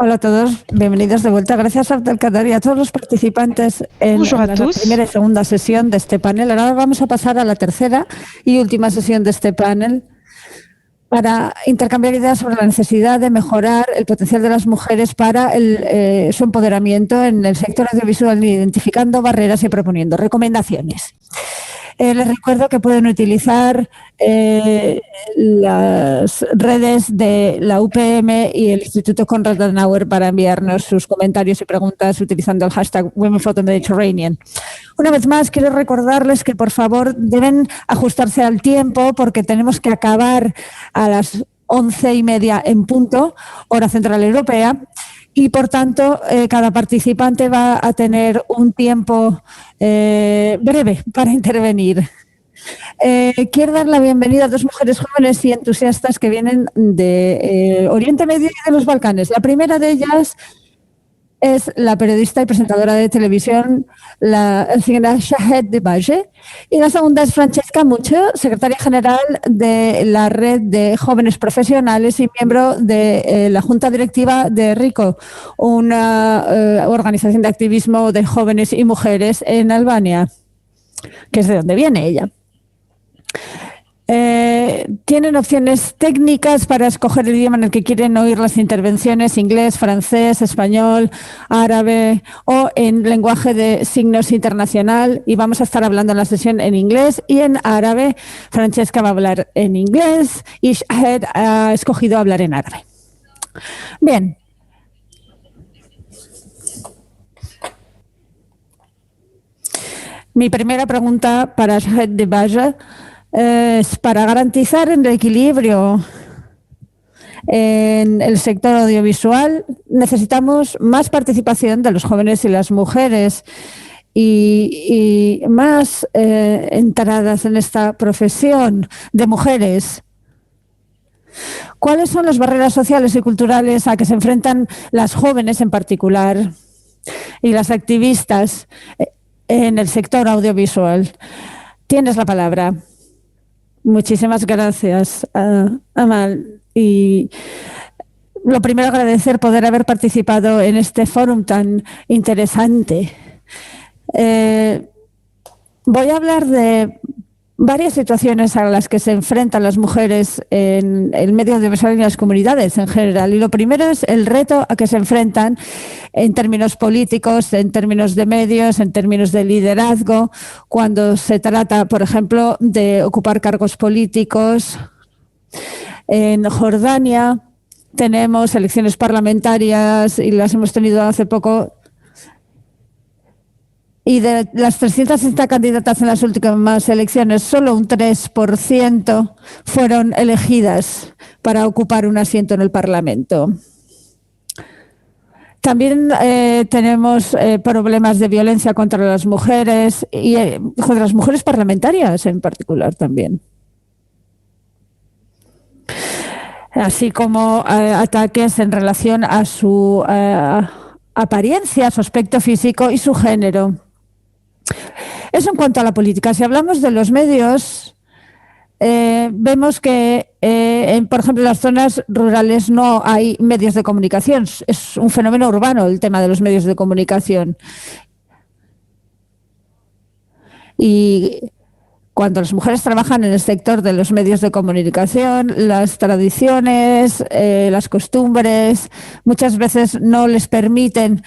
Hola a todos, bienvenidos de vuelta. Gracias a Abdelkader y a todos los participantes en la primera y segunda sesión de este panel. Ahora vamos a pasar a la tercera y última sesión de este panel para intercambiar ideas sobre la necesidad de mejorar el potencial de las mujeres para su empoderamiento en el sector audiovisual, identificando barreras y proponiendo recomendaciones. Les recuerdo que pueden utilizar las redes de la UPM y el Instituto Konrad Adenauer para enviarnos sus comentarios y preguntas utilizando el hashtag Women for the Mediterranean. Una vez más, quiero recordarles que por favor deben ajustarse al tiempo porque tenemos que acabar a las 11:30 en punto, hora central europea. Y, por tanto, cada participante va a tener un tiempo breve para intervenir. Quiero dar la bienvenida a dos mujeres jóvenes y entusiastas que vienen de Oriente Medio y de los Balcanes. La primera de ellas es la periodista y presentadora de televisión, la señora Shahed Debaje, y la segunda es Francesca Mucho, secretaria general de la Red de Jóvenes Profesionales y miembro de la Junta Directiva de RICO, una organización de activismo de jóvenes y mujeres en Albania, que es de donde viene ella. Tienen opciones técnicas para escoger el idioma en el que quieren oír las intervenciones: inglés, francés, español, árabe o en lenguaje de signos internacional. Y vamos a estar hablando en la sesión en inglés y en árabe. Francesca va a hablar en inglés y Shahed ha escogido hablar en árabe. Bien. Mi primera pregunta para Shahed Debaje es: para garantizar el equilibrio en el sector audiovisual necesitamos más participación de los jóvenes y las mujeres y más entradas en esta profesión de mujeres. ¿Cuáles son las barreras sociales y culturales a que se enfrentan las jóvenes en particular y las activistas en el sector audiovisual? Tienes la palabra. Muchísimas gracias, Amal. Y lo primero, agradecer poder haber participado en este fórum tan interesante. Voy a hablar de varias situaciones a las que se enfrentan las mujeres en el medio audiovisual y en las comunidades en general. Y lo primero es el reto a que se enfrentan en términos políticos, en términos de medios, en términos de liderazgo, cuando se trata, por ejemplo, de ocupar cargos políticos. En Jordania tenemos elecciones parlamentarias y las hemos tenido hace poco. Y de las 360 candidatas en las últimas elecciones, solo un 3% fueron elegidas para ocupar un asiento en el Parlamento. También tenemos problemas de violencia contra las mujeres y contra las mujeres parlamentarias en particular también. Así como ataques en relación a su apariencia, su aspecto físico y su género. Eso en cuanto a la política. Si hablamos de los medios, vemos que, por ejemplo, en las zonas rurales no hay medios de comunicación. Es un fenómeno urbano el tema de los medios de comunicación. Y cuando las mujeres trabajan en el sector de los medios de comunicación, las tradiciones, las costumbres, muchas veces no les permiten,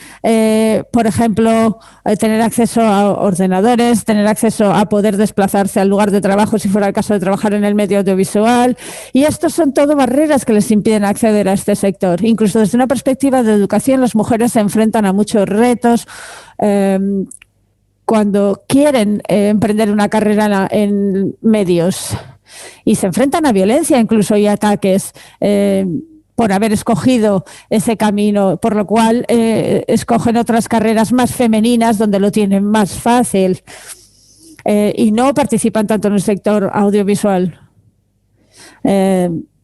por ejemplo, tener acceso a ordenadores, tener acceso a poder desplazarse al lugar de trabajo si fuera el caso de trabajar en el medio audiovisual. Y estos son todo barreras que les impiden acceder a este sector. Incluso desde una perspectiva de educación, las mujeres se enfrentan a muchos retos cuando quieren emprender una carrera en medios y se enfrentan a violencia incluso y ataques por haber escogido ese camino, por lo cual escogen otras carreras más femeninas donde lo tienen más fácil y no participan tanto en el sector audiovisual.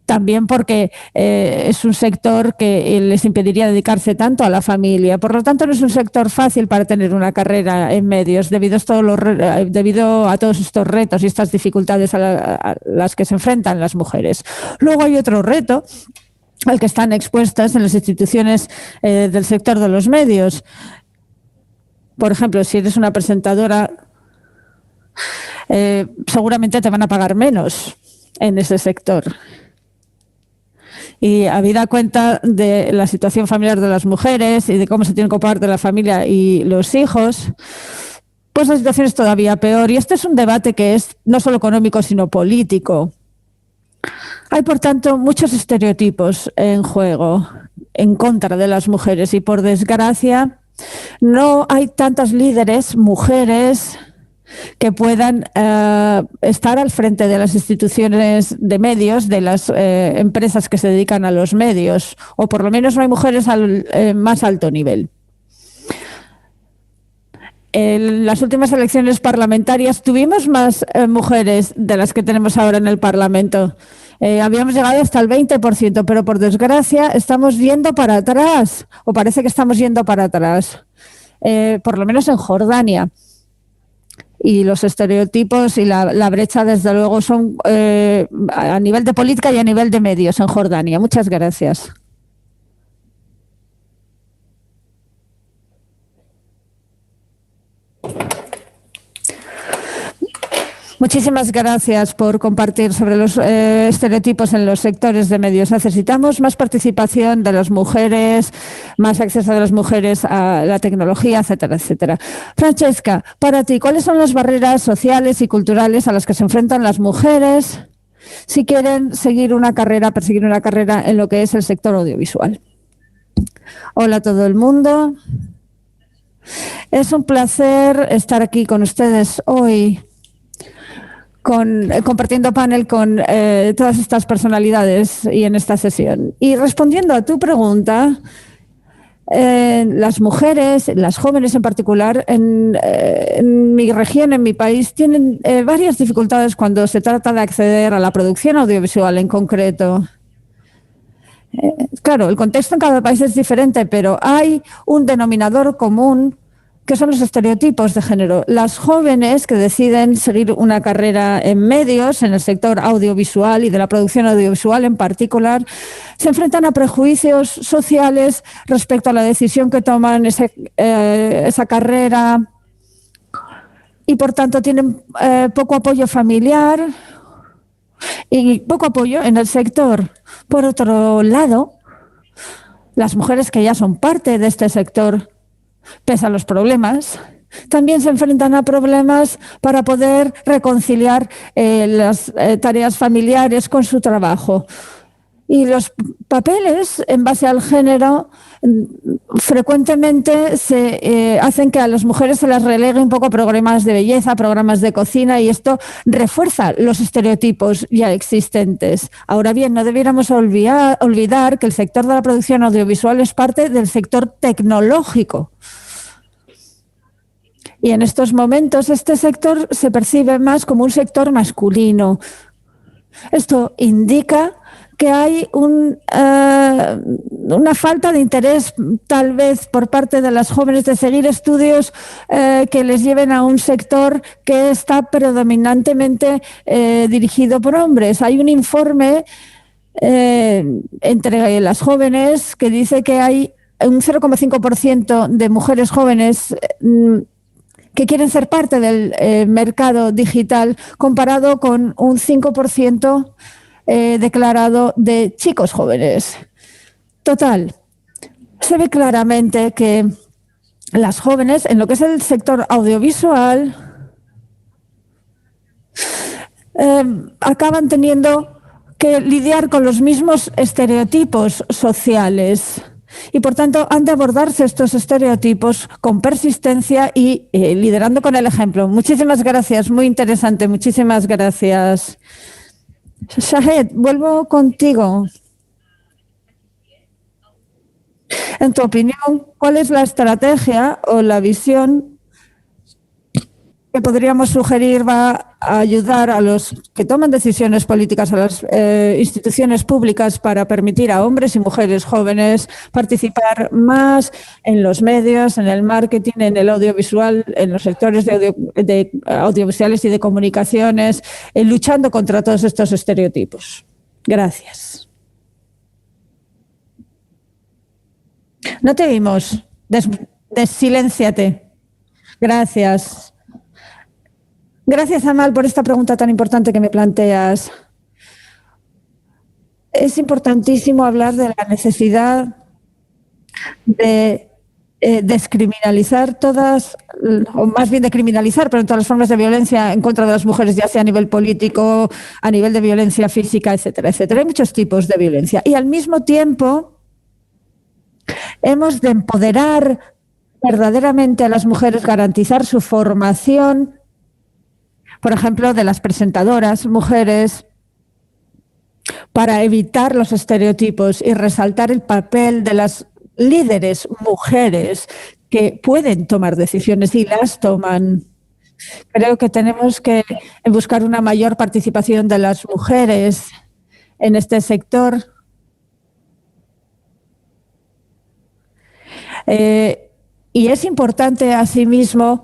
También porque es un sector que les impediría dedicarse tanto a la familia. Por lo tanto, no es un sector fácil para tener una carrera en medios debido a todos estos retos y estas dificultades a las que se enfrentan las mujeres. Luego hay otro reto al que están expuestas en las instituciones del sector de los medios. Por ejemplo, si eres una presentadora, seguramente te van a pagar menos en ese sector. Y habida cuenta de la situación familiar de las mujeres y de cómo se tienen que ocupar de la familia y los hijos, pues la situación es todavía peor. Y este es un debate que es no solo económico, sino político. Hay, por tanto, muchos estereotipos en juego en contra de las mujeres y, por desgracia, no hay tantas líderes mujeres que puedan estar al frente de las instituciones de medios, de las empresas que se dedican a los medios, o por lo menos no hay mujeres al más alto nivel. En las últimas elecciones parlamentarias tuvimos más mujeres de las que tenemos ahora en el Parlamento. Habíamos llegado hasta el 20%, pero por desgracia estamos yendo para atrás, o parece que estamos yendo para atrás, por lo menos en Jordania. Y los estereotipos y la brecha, desde luego, son a nivel de política y a nivel de medios en Jordania. Muchas gracias. Muchísimas gracias por compartir sobre los estereotipos en los sectores de medios. Necesitamos más participación de las mujeres, más acceso de las mujeres a la tecnología, etcétera, etcétera. Francesca, para ti, ¿cuáles son las barreras sociales y culturales a las que se enfrentan las mujeres si quieren perseguir una carrera en lo que es el sector audiovisual? Hola a todo el mundo. Es un placer estar aquí con ustedes hoy, compartiendo panel con todas estas personalidades y en esta sesión. Y respondiendo a tu pregunta, las mujeres, las jóvenes en particular, en mi región, en mi país, tienen varias dificultades cuando se trata de acceder a la producción audiovisual en concreto. Claro, el contexto en cada país es diferente, pero hay un denominador común que son los estereotipos de género. Las jóvenes que deciden seguir una carrera en medios, en el sector audiovisual y de la producción audiovisual en particular, se enfrentan a prejuicios sociales respecto a la decisión que toman esa carrera y, por tanto, tienen poco apoyo familiar y poco apoyo en el sector. Por otro lado, las mujeres que ya son parte de este sector, pese a los problemas, también se enfrentan a problemas para poder reconciliar las tareas familiares con su trabajo. Y los papeles en base al género frecuentemente se hacen que a las mujeres se las relegue un poco a programas de belleza, programas de cocina, y esto refuerza los estereotipos ya existentes. Ahora bien, no debiéramos olvidar que el sector de la producción audiovisual es parte del sector tecnológico. Y en estos momentos este sector se percibe más como un sector masculino. Esto indica que hay una falta de interés, tal vez, por parte de las jóvenes de seguir estudios que les lleven a un sector que está predominantemente dirigido por hombres. Hay un informe entre las jóvenes que dice que hay un 0,5% de mujeres jóvenes que quieren ser parte del mercado digital, comparado con un 5% declarado de chicos jóvenes. Total, se ve claramente que las jóvenes, en lo que es el sector audiovisual, acaban teniendo que lidiar con los mismos estereotipos sociales. Y, por tanto, han de abordarse estos estereotipos con persistencia y liderando con el ejemplo. Muchísimas gracias, muy interesante, muchísimas gracias. Shahed, vuelvo contigo. En tu opinión, ¿cuál es la estrategia o la visión que podríamos sugerir va a ayudar a los que toman decisiones políticas, a las instituciones públicas, para permitir a hombres y mujeres jóvenes participar más en los medios, en el marketing, en el audiovisual, en los sectores de audiovisuales y de comunicaciones, luchando contra todos estos estereotipos? Gracias. No te oímos. Silénciate. Gracias. Gracias, Amal, por esta pregunta tan importante que me planteas. Es importantísimo hablar de la necesidad de descriminalizar todas, o más bien de criminalizar, pero en todas las formas de violencia en contra de las mujeres, ya sea a nivel político, a nivel de violencia física, etcétera, etcétera. Hay muchos tipos de violencia. Y al mismo tiempo, hemos de empoderar verdaderamente a las mujeres, garantizar su formación, por ejemplo, de las presentadoras mujeres, para evitar los estereotipos y resaltar el papel de las líderes mujeres que pueden tomar decisiones y las toman. Creo que tenemos que buscar una mayor participación de las mujeres en este sector. Y es importante, asimismo,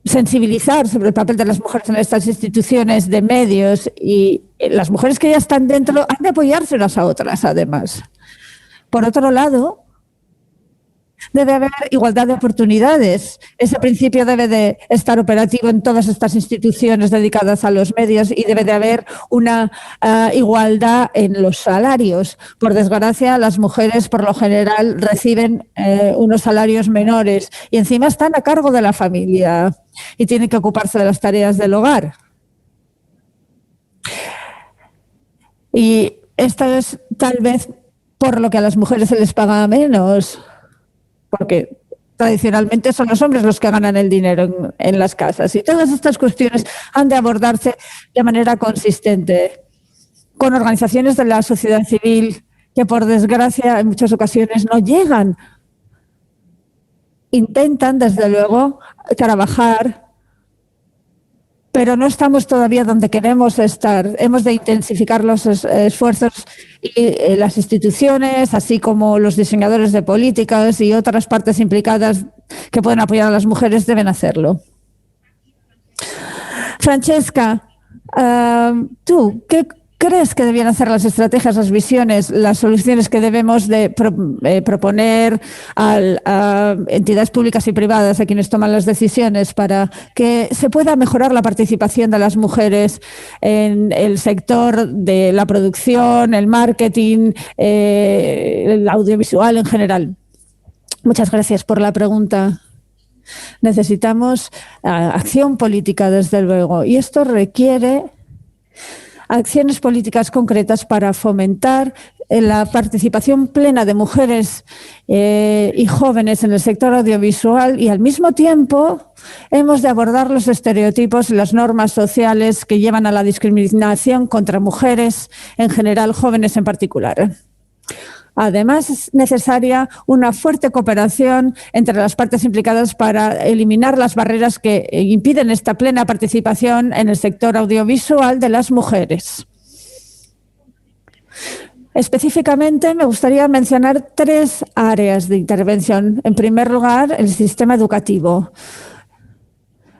sensibilizar sobre el papel de las mujeres en estas instituciones de medios, y las mujeres que ya están dentro han de apoyarse unas a otras, además. Por otro lado, debe haber igualdad de oportunidades. Ese principio debe de estar operativo en todas estas instituciones dedicadas a los medios, y debe de haber una igualdad en los salarios. Por desgracia, las mujeres por lo general reciben unos salarios menores y encima están a cargo de la familia y tienen que ocuparse de las tareas del hogar. Y esto es tal vez por lo que a las mujeres se les paga menos, porque tradicionalmente son los hombres los que ganan el dinero en las casas. Y todas estas cuestiones han de abordarse de manera consistente con organizaciones de la sociedad civil que, por desgracia, en muchas ocasiones no llegan. Intentan, desde luego, trabajar, pero no estamos todavía donde queremos estar. Hemos de intensificar los esfuerzos, y las instituciones, así como los diseñadores de políticas y otras partes implicadas que pueden apoyar a las mujeres, deben hacerlo. Francesca, ¿tú qué crees que debían hacer las estrategias, las visiones, las soluciones que debemos de proponer a entidades públicas y privadas, a quienes toman las decisiones, para que se pueda mejorar la participación de las mujeres en el sector de la producción, el marketing, el audiovisual en general? Muchas gracias por la pregunta. Necesitamos acción política, desde luego, y esto requiere acciones políticas concretas para fomentar la participación plena de mujeres y jóvenes en el sector audiovisual, y al mismo tiempo hemos de abordar los estereotipos y las normas sociales que llevan a la discriminación contra mujeres en general, jóvenes en particular. Además, es necesaria una fuerte cooperación entre las partes implicadas para eliminar las barreras que impiden esta plena participación en el sector audiovisual de las mujeres. Específicamente, me gustaría mencionar 3 áreas de intervención. En primer lugar, el sistema educativo.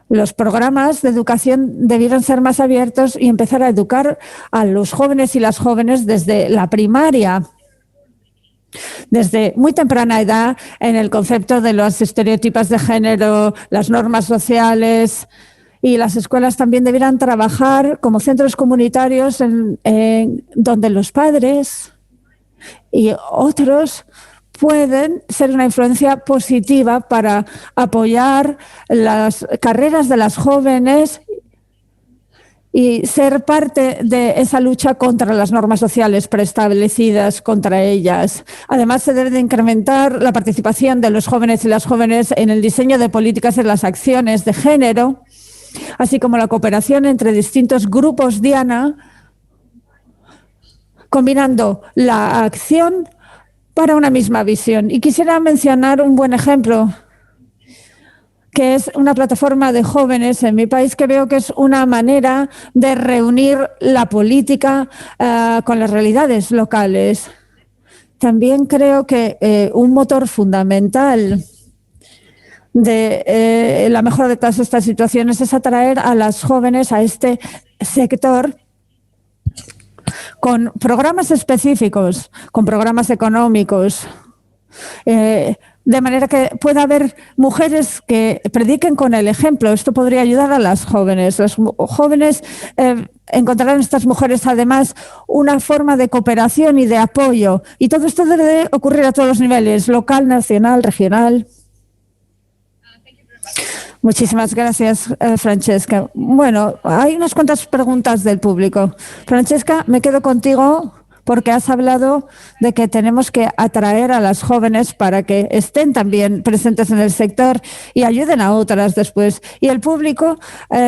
Los programas de educación debieran ser más abiertos y empezar a educar a los jóvenes y las jóvenes desde la primaria, desde muy temprana edad, en el concepto de los estereotipos de género, las normas sociales. Y las escuelas también debieran trabajar como centros comunitarios donde los padres y otros pueden ser una influencia positiva para apoyar las carreras de las jóvenes y ser parte de esa lucha contra las normas sociales preestablecidas contra ellas. Además, se debe de incrementar la participación de los jóvenes y las jóvenes en el diseño de políticas y las acciones de género, así como la cooperación entre distintos grupos DIANA, combinando la acción para una misma visión. Y quisiera mencionar un buen ejemplo, que es una plataforma de jóvenes en mi país, que veo que es una manera de reunir la política con las realidades locales. También creo que un motor fundamental de la mejora de todas estas situaciones es atraer a las jóvenes a este sector con programas específicos, con programas económicos, De manera que pueda haber mujeres que prediquen con el ejemplo. Esto podría ayudar a las jóvenes. Las jóvenes encontrarán en estas mujeres además una forma de cooperación y de apoyo. Y todo esto debe ocurrir a todos los niveles, local, nacional, regional. Muchísimas gracias, Francesca. Bueno, hay unas cuantas preguntas del público. Francesca, me quedo contigo porque has hablado de que tenemos que atraer a las jóvenes para que estén también presentes en el sector y ayuden a otras después. Y el público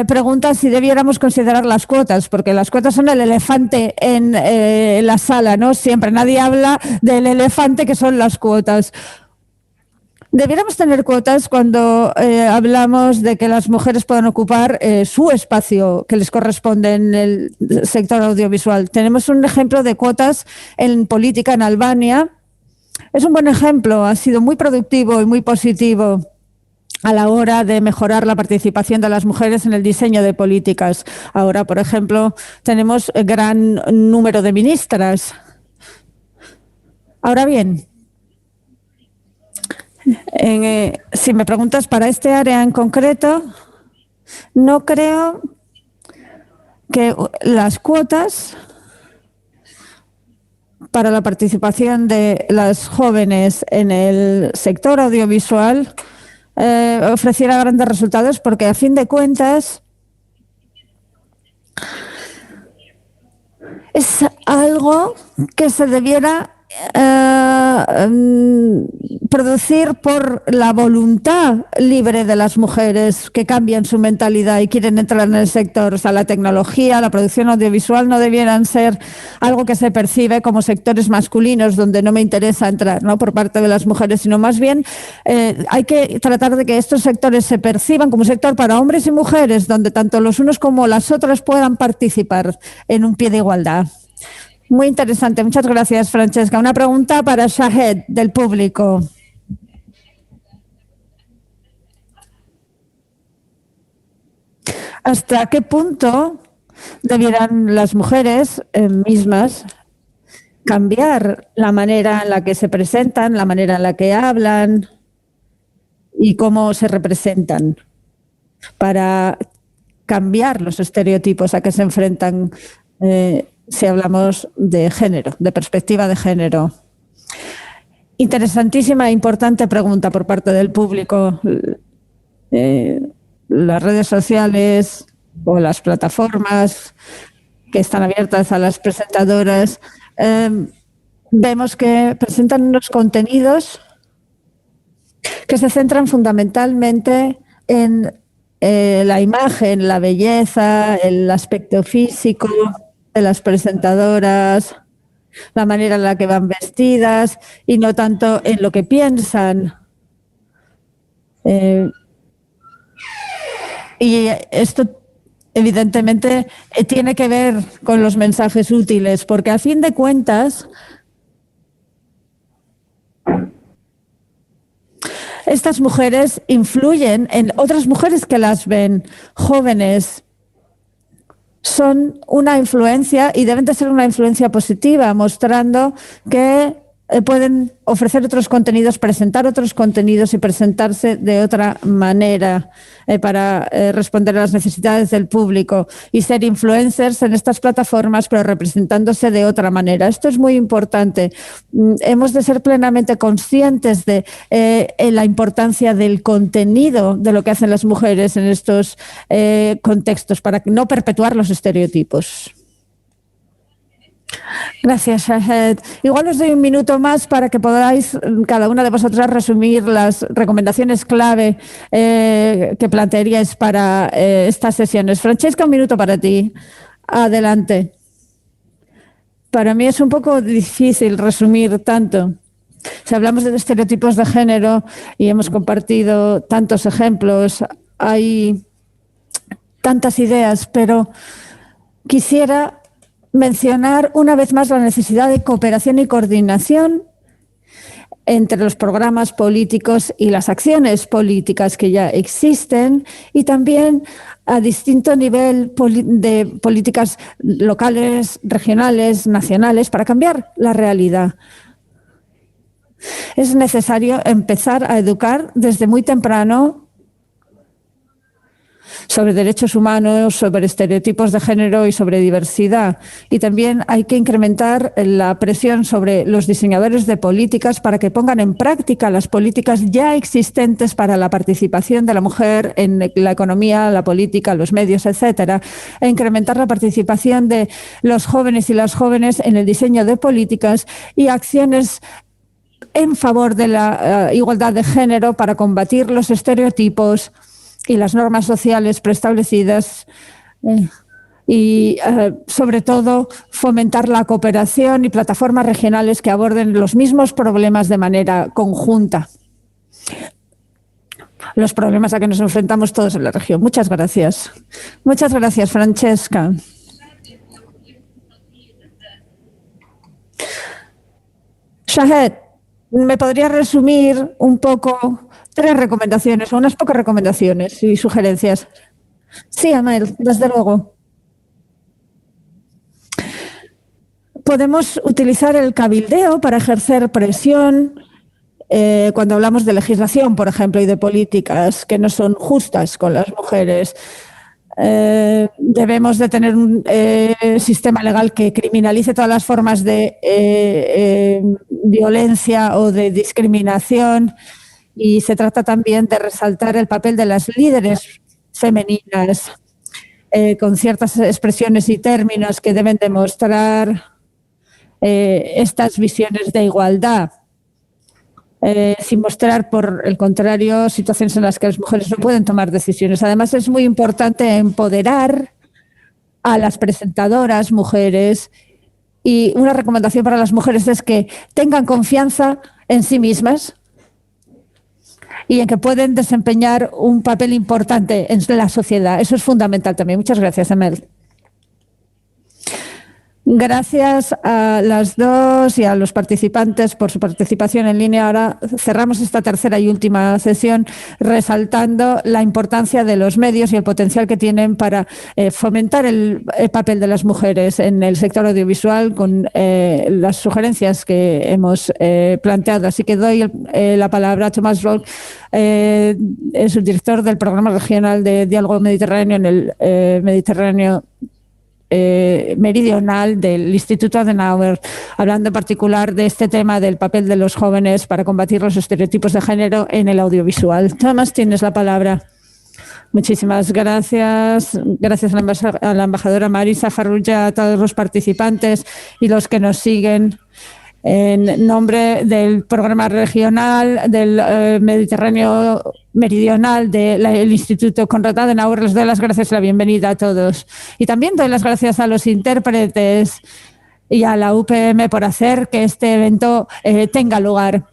pregunta si debiéramos considerar las cuotas, porque las cuotas son el elefante en la sala, ¿no? Siempre nadie habla del elefante que son las cuotas. Debiéramos tener cuotas cuando hablamos de que las mujeres puedan ocupar su espacio que les corresponde en el sector audiovisual. Tenemos un ejemplo de cuotas en política en Albania. Es un buen ejemplo, ha sido muy productivo y muy positivo a la hora de mejorar la participación de las mujeres en el diseño de políticas. Ahora, por ejemplo, tenemos gran número de ministras. Ahora bien, si me preguntas para este área en concreto, no creo que las cuotas para la participación de las jóvenes en el sector audiovisual ofreciera grandes resultados, porque a fin de cuentas es algo que se debiera producir por la voluntad libre de las mujeres que cambian su mentalidad y quieren entrar en el sector. O sea, la tecnología, la producción audiovisual no debieran ser algo que se percibe como sectores masculinos donde no me interesa entrar, ¿no?, por parte de las mujeres, sino más bien hay que tratar de que estos sectores se perciban como un sector para hombres y mujeres donde tanto los unos como las otras puedan participar en un pie de igualdad. Muy interesante. Muchas gracias, Francesca. Una pregunta para Shahed, del público. ¿Hasta qué punto debieran las mujeres mismas cambiar la manera en la que se presentan, la manera en la que hablan y cómo se representan para cambiar los estereotipos a que se enfrentan si hablamos de género, de perspectiva de género? Interesantísima e importante pregunta por parte del público. Las redes sociales o las plataformas que están abiertas a las presentadoras, vemos que presentan unos contenidos que se centran fundamentalmente en la imagen, la belleza, el aspecto físico de las presentadoras, la manera en la que van vestidas y no tanto en lo que piensan. Y esto evidentemente tiene que ver con los mensajes útiles, porque a fin de cuentas estas mujeres influyen en otras mujeres que las ven, jóvenes. Son una influencia y deben de ser una influencia positiva, mostrando que pueden ofrecer otros contenidos, presentar otros contenidos y presentarse de otra manera para responder a las necesidades del público y ser influencers en estas plataformas, pero representándose de otra manera. Esto es muy importante. Hemos de ser plenamente conscientes de la importancia del contenido de lo que hacen las mujeres en estos contextos para no perpetuar los estereotipos. Gracias, Shahed. Igual os doy un minuto más para que podáis cada una de vosotras resumir las recomendaciones clave que plantearíais para estas sesiones. Francesca, un minuto para ti. Adelante. Para mí es un poco difícil resumir tanto. Si hablamos de estereotipos de género y hemos compartido tantos ejemplos, hay tantas ideas, pero quisiera mencionar una vez más la necesidad de cooperación y coordinación entre los programas políticos y las acciones políticas que ya existen y también a distinto nivel de políticas locales, regionales, nacionales para cambiar la realidad. Es necesario empezar a educar desde muy temprano sobre derechos humanos, sobre estereotipos de género y sobre diversidad. Y también hay que incrementar la presión sobre los diseñadores de políticas para que pongan en práctica las políticas ya existentes para la participación de la mujer en la economía, la política, los medios, etcétera, e incrementar la participación de los jóvenes y las jóvenes en el diseño de políticas y acciones en favor de la igualdad de género para combatir los estereotipos y las normas sociales preestablecidas y, sobre todo, fomentar la cooperación y plataformas regionales que aborden los mismos problemas de manera conjunta. Los problemas a que nos enfrentamos todos en la región. Muchas gracias. Muchas gracias, Francesca. Shahed, ¿me podría resumir un poco 3 recomendaciones o unas pocas recomendaciones y sugerencias? Sí, Amel, desde luego. Podemos utilizar el cabildeo para ejercer presión cuando hablamos de legislación, por ejemplo, y de políticas que no son justas con las mujeres. Debemos de tener un sistema legal que criminalice todas las formas de violencia o de discriminación, y se trata también de resaltar el papel de las líderes femeninas con ciertas expresiones y términos que deben demostrar estas visiones de igualdad. Sin mostrar, por el contrario, situaciones en las que las mujeres no pueden tomar decisiones. Además, es muy importante empoderar a las presentadoras mujeres, y una recomendación para las mujeres es que tengan confianza en sí mismas y en que pueden desempeñar un papel importante en la sociedad. Eso es fundamental también. Muchas gracias, Amel. Gracias a las dos y a los participantes por su participación en línea. Ahora cerramos esta tercera y última sesión resaltando la importancia de los medios y el potencial que tienen para fomentar el papel de las mujeres en el sector audiovisual con las sugerencias que hemos planteado. Así que doy la palabra a Tomás Roll, subdirector del Programa Regional de Diálogo Mediterráneo en el Mediterráneo Meridional del Instituto Adenauer, hablando en particular de este tema del papel de los jóvenes para combatir los estereotipos de género en el audiovisual. Tomás, tienes la palabra. Muchísimas gracias. Gracias a la embajadora Marisa Farrugia, a todos los participantes y los que nos siguen. En nombre del Programa Regional del Mediterráneo Meridional del Instituto Konrad Adenauer, les doy las gracias y la bienvenida a todos. Y también doy las gracias a los intérpretes y a la UPM por hacer que este evento tenga lugar.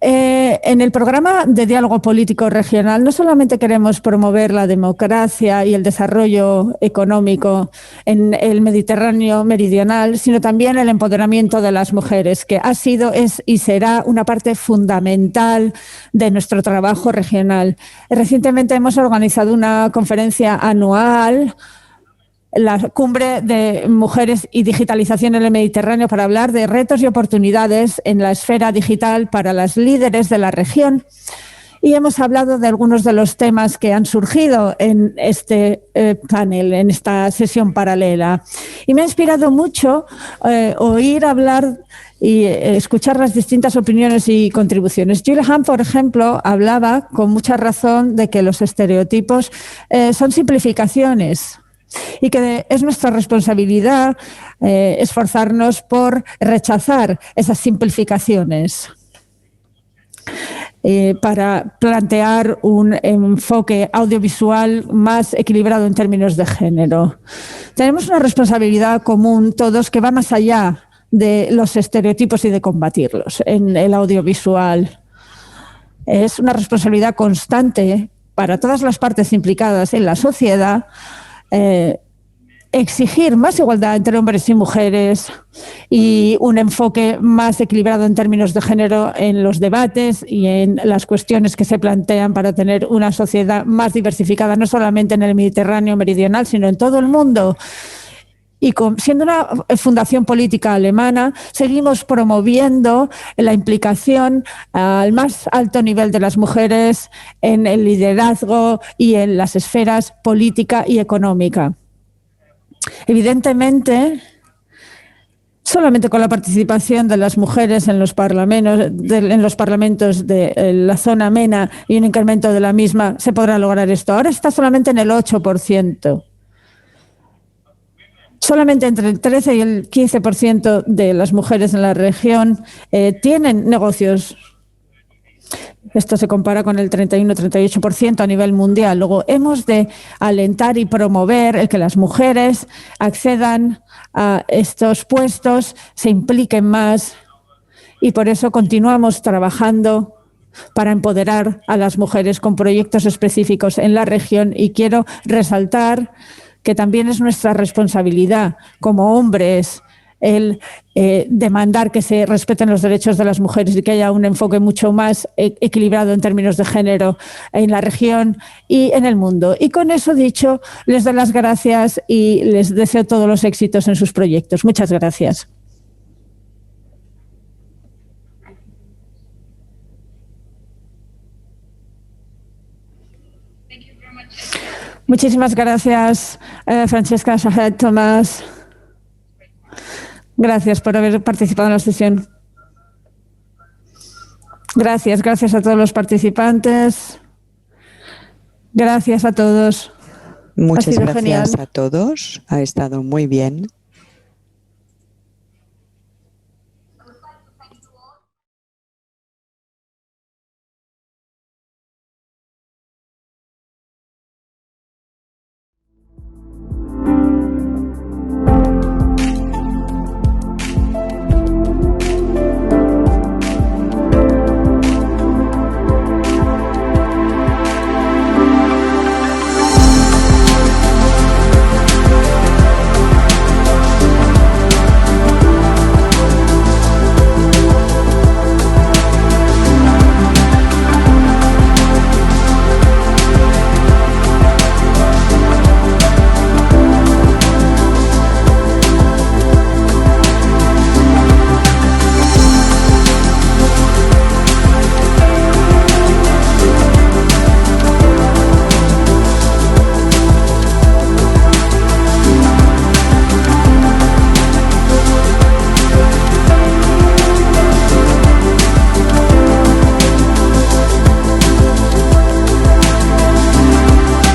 En el programa de diálogo político regional no solamente queremos promover la democracia y el desarrollo económico en el Mediterráneo meridional, sino también el empoderamiento de las mujeres, que ha sido, es y será una parte fundamental de nuestro trabajo regional. Recientemente hemos organizado una conferencia anual, la Cumbre de Mujeres y Digitalización en el Mediterráneo, para hablar de retos y oportunidades en la esfera digital para las líderes de la región. Y hemos hablado de algunos de los temas que han surgido en este panel, en esta sesión paralela. Y me ha inspirado mucho oír hablar y escuchar las distintas opiniones y contribuciones. Julie Hahn, por ejemplo, hablaba con mucha razón de que los estereotipos son simplificaciones, y que es nuestra responsabilidad esforzarnos por rechazar esas simplificaciones para plantear un enfoque audiovisual más equilibrado en términos de género. Tenemos una responsabilidad común todos que va más allá de los estereotipos y de combatirlos en el audiovisual. Es una responsabilidad constante para todas las partes implicadas en la sociedad, exigir más igualdad entre hombres y mujeres y un enfoque más equilibrado en términos de género en los debates y en las cuestiones que se plantean para tener una sociedad más diversificada, no solamente en el Mediterráneo meridional, sino en todo el mundo. y siendo una fundación política alemana, seguimos promoviendo la implicación al más alto nivel de las mujeres en el liderazgo y en las esferas política y económica. Evidentemente, solamente con la participación de las mujeres en los parlamentos de la zona MENA y un incremento de la misma se podrá lograr esto. Ahora está solamente en el 8%. Solamente entre el 13 y el 15% de las mujeres en la región tienen negocios. Esto se compara con el 31-38% a nivel mundial. Luego, hemos de alentar y promover el que las mujeres accedan a estos puestos, se impliquen más, y por eso continuamos trabajando para empoderar a las mujeres con proyectos específicos en la región. Y quiero resaltar que también es nuestra responsabilidad como hombres el demandar que se respeten los derechos de las mujeres y que haya un enfoque mucho más equilibrado en términos de género en la región y en el mundo. Y con eso dicho, les doy las gracias y les deseo todos los éxitos en sus proyectos. Muchas gracias. Muchísimas gracias, Francesca Shahed Tomás. Gracias por haber participado en la sesión. Gracias a todos los participantes. Gracias a todos. Muchas gracias a todos. Ha estado muy bien.